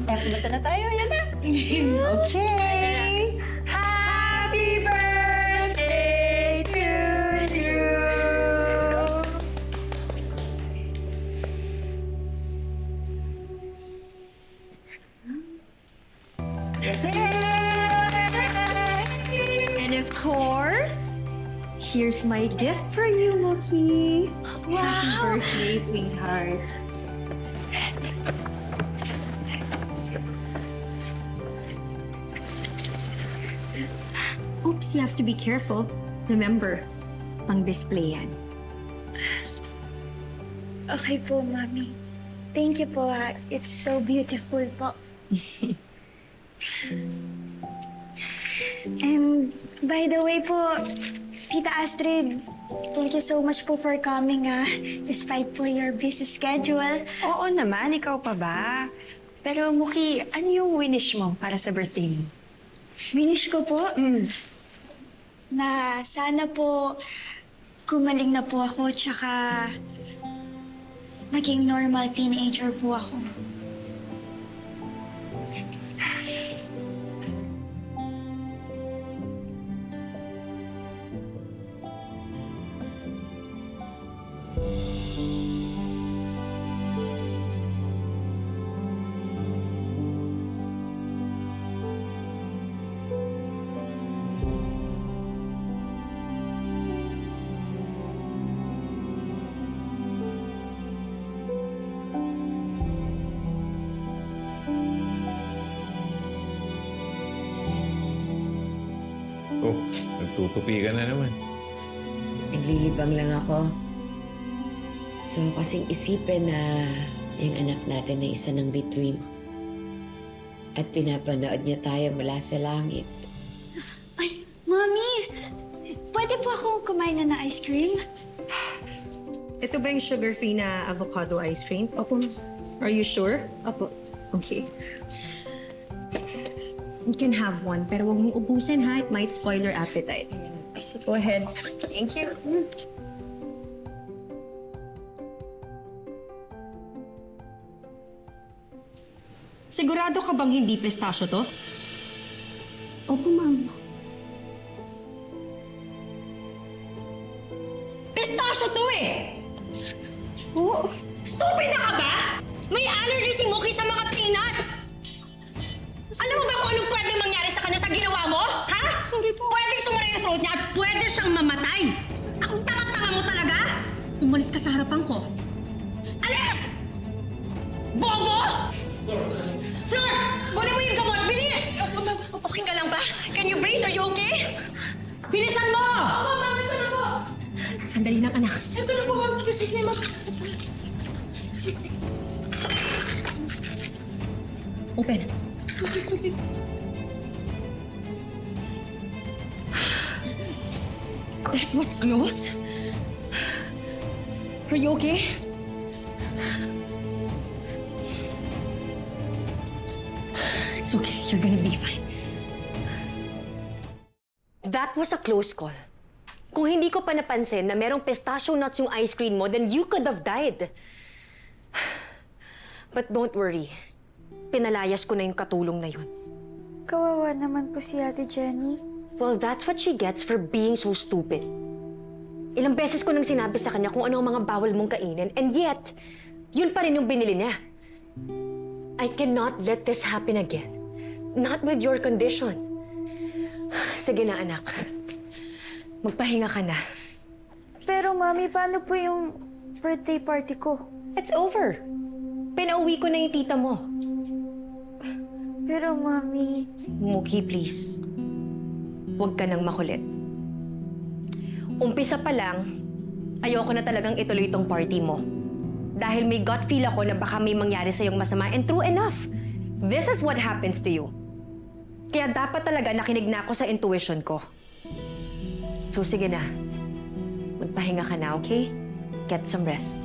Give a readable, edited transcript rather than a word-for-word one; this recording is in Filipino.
Punta na tayo, yan na. Okay! Happy birthday to you! And of course, here's my gift for you, Mookie. Wow! Happy birthday, sweetheart. Oops, you have to be careful. Remember, pang-display yan. Okay po, Mami. Thank you po, ha. It's so beautiful po. And by the way po, Tita Astrid, thank you so much po for coming, ha. Despite po your busy schedule. Oo naman, ikaw pa ba? Pero Muki, ano yung winish mo para sa birthday mo? Winish ko po na sana po gumaling na po ako tsaka maging normal teenager po ako. Oh, nagtutupi ka na naman. Naglilibang lang ako. So, kasing isipin na yung anak natin na isa ng bituin. At pinapanood niya tayo mula sa langit. Ay, Mami! Pwede po akong kumain na ng ice cream? Ito ba yung sugar-free na avocado ice cream? Opo. Are you sure? Opo. Okay. You can have one, pero huwag mong ubusin ha. It might spoil your appetite. Go ahead. Thank you. Sigurado ka bang hindi pistachio to? Opo, Ma'am. Pistachio to eh! Oo. Stupid na ka ba? May allergy si Mookie sa mga peanuts! Alam mo ba kung anong pwede mangyari sa kanya sa ginawa mo? Ha? Sorry po. Pwedeng sumara yung throat niya at pwede siyang mamatay. Ang tanga-tanga mo talaga? Umalis ka sa harapan ko. Alis! Bobo! Flor! Kunin mo yung gamot! Bilis! Okay ka lang ba? Can you breathe? Are you okay? Bilisan mo! Mama, bilisan na po! Sandali lang, anak. Ito na po, ma'am. Please, may mama. Open. That was close. Are you okay? It's okay. You're gonna be fine. That was a close call. Kung hindi ko pa napansin na merong pistachio nuts yung ice cream mo, then you could have died. But don't worry. Pinalayas ko na yung katulong na yun. Kawawa naman po si Ate Jenny. Well, that's what she gets for being so stupid. Ilang beses ko nang sinabi sa kanya kung ano ang mga bawal mong kainin, and yet, yun pa rin yung binili niya. I cannot let this happen again. Not with your condition. Sige na, anak. Magpahinga ka na. Pero, Mami, paano po yung birthday party ko? It's over. Pinauwi ko na yung tita mo. Pero, Mami... Mookie, please. Huwag ka nang makulit. Umpisa pa lang, ayoko na talagang ituloy itong party mo. Dahil may gut feel ako na baka may mangyari sa'yong masama, and true enough, this is what happens to you. Kaya dapat talaga nakinig na ako sa intuition ko. So sige na, magpahinga ka na, okay? Get some rest.